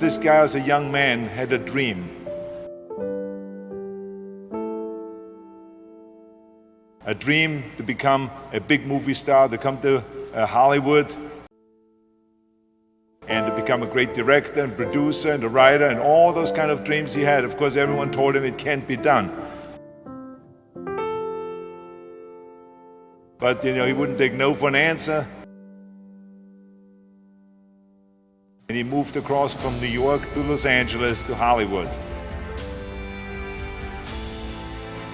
This guy, as a young man, had a dream. A dream to become a big movie star, to come to Hollywood, and to become a great director and producer and a writer, and all those kind of dreams he had. Of course, everyone told him it can't be done. But, you know, he wouldn't take no for an answer. And he moved across from New York to Los Angeles to Hollywood.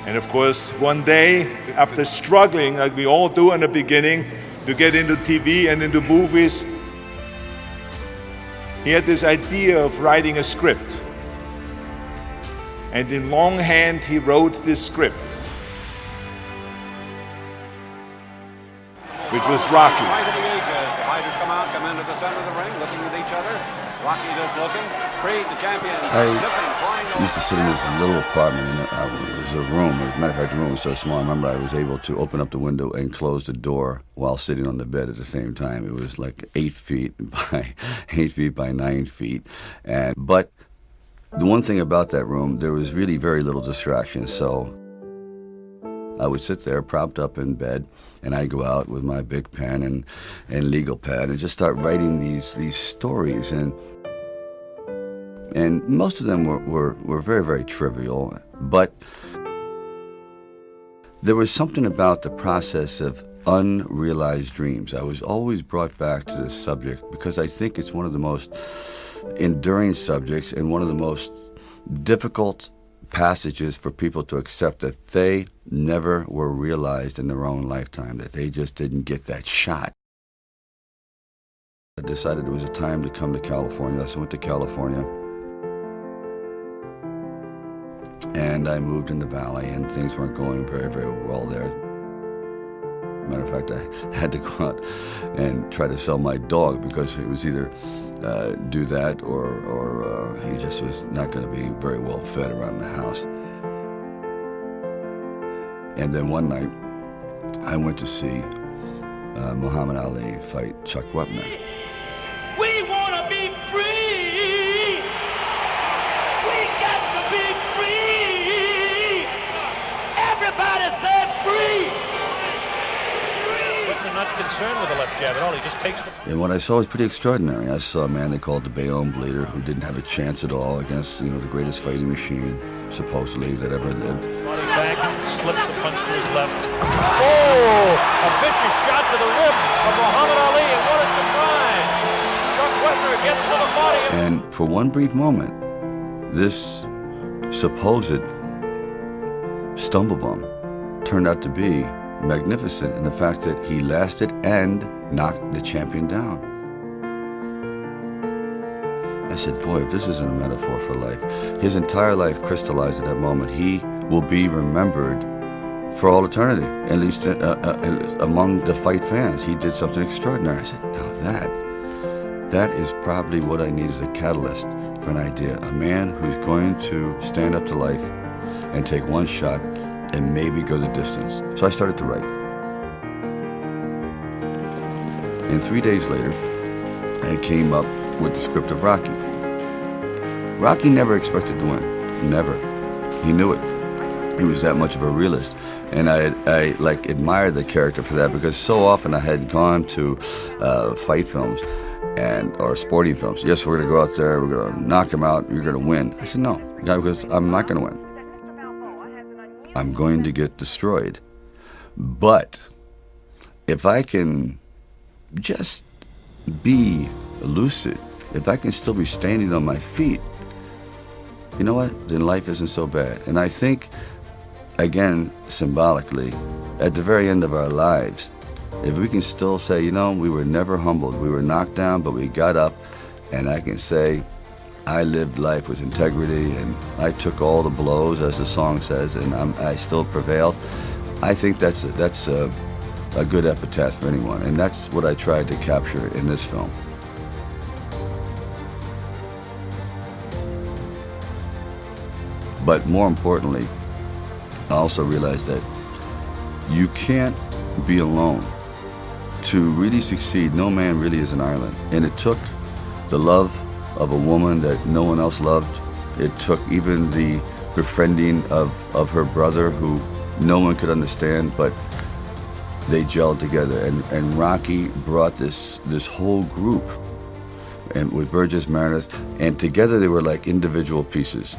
And of course, one day, after struggling, like we all do in the beginning, to get into TV and into movies, he had this idea of writing a script. And in longhand, he wrote this script, which was Rocky. The fighters come into the center of the ring, looking at each other. Rocky just looking. Creed, the champion, I used to sit in this little apartment, and it was a room. As a matter of fact, the room was so small, I remember I was able to open up the window and close the door while sitting on the bed at the same time. It was like 8 feet by 9 feet. But the one thing about that room, there was really very little distraction. So I would sit there propped up in bed, and I'd go out with my big pen and legal pad and just start writing these stories. And most of them were very, very trivial, but there was something about the process of unrealized dreams. I was always brought back to this subject because I think it's one of the most enduring subjects and one of the most difficult passages for people to accept, that they never were realized in their own lifetime, that they just didn't get that shot. I decided it was a time to come to California, so I went to California. And I moved in the valley, and things weren't going very, very well there. Matter of fact, I had to go out and try to sell my dog because it was either do that or he just was not going to be very well fed around the house. And then one night, I went to see Muhammad Ali fight Chuck Wepner. We want to be free! We got to be free! Everybody said free! Not concerned with the left jab at all. He just takes the... And what I saw was pretty extraordinary. I saw a man they called the Bayonne Bleeder who didn't have a chance at all against, you know, the greatest fighting machine, supposedly, that ever lived. Body back, slips a punch to his left. Oh! A vicious shot to the rib of Muhammad Ali, and what a surprise! Chuck Wepner gets to the body. And for one brief moment, this supposed stumblebum turned out to be magnificent in the fact that he lasted and knocked the champion down. I said, boy, if this isn't a metaphor for life. His entire life crystallized at that moment. He will be remembered for all eternity, at least among the fight fans. He did something extraordinary. I said, now that is probably what I need as a catalyst for an idea. A man who's going to stand up to life and take one shot and maybe go the distance. So I started to write. And 3 days later, I came up with the script of Rocky. Rocky never expected to win. Never. He knew it. He was that much of a realist. And I admired the character for that, because so often I had gone to fight films or sporting films. Yes, we're going to go out there, we're going to knock him out, you're going to win. I said, no, because I'm not going to win. I'm going to get destroyed. But if I can just be lucid, if I can still be standing on my feet, you know what? Then life isn't so bad. And I think, again, symbolically, at the very end of our lives, if we can still say, you know, we were never humbled, we were knocked down, but we got up, and I can say, I lived life with integrity, and I took all the blows, as the song says, and I still prevailed. I think that's a good epitaph for anyone, and that's what I tried to capture in this film. But more importantly, I also realized that you can't be alone. To really succeed, no man really is an island, and it took the love of a woman that no one else loved. It took even the befriending of her brother, who no one could understand, but they gelled together. And Rocky brought this whole group, and with Burgess Meredith, and together they were like individual pieces,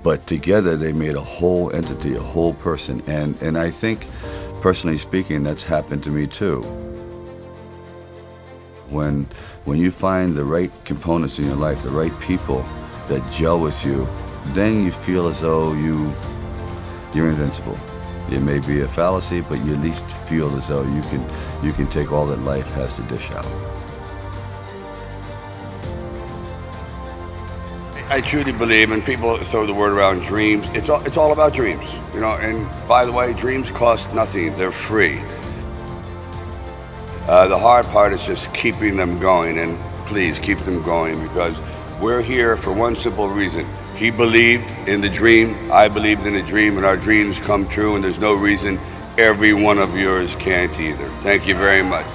but together they made a whole entity, a whole person. And I think, personally speaking, that's happened to me too. When you find the right components in your life, the right people that gel with you, then you feel as though you're invincible. It may be a fallacy, but you at least feel as though you can take all that life has to dish out. I truly believe, and people throw the word around dreams, it's all about dreams, you know, and by the way, dreams cost nothing, they're free. The hard part is just keeping them going, and please keep them going, because we're here for one simple reason. He believed in the dream, I believed in the dream, and our dreams come true, and there's no reason every one of yours can't either. Thank you very much.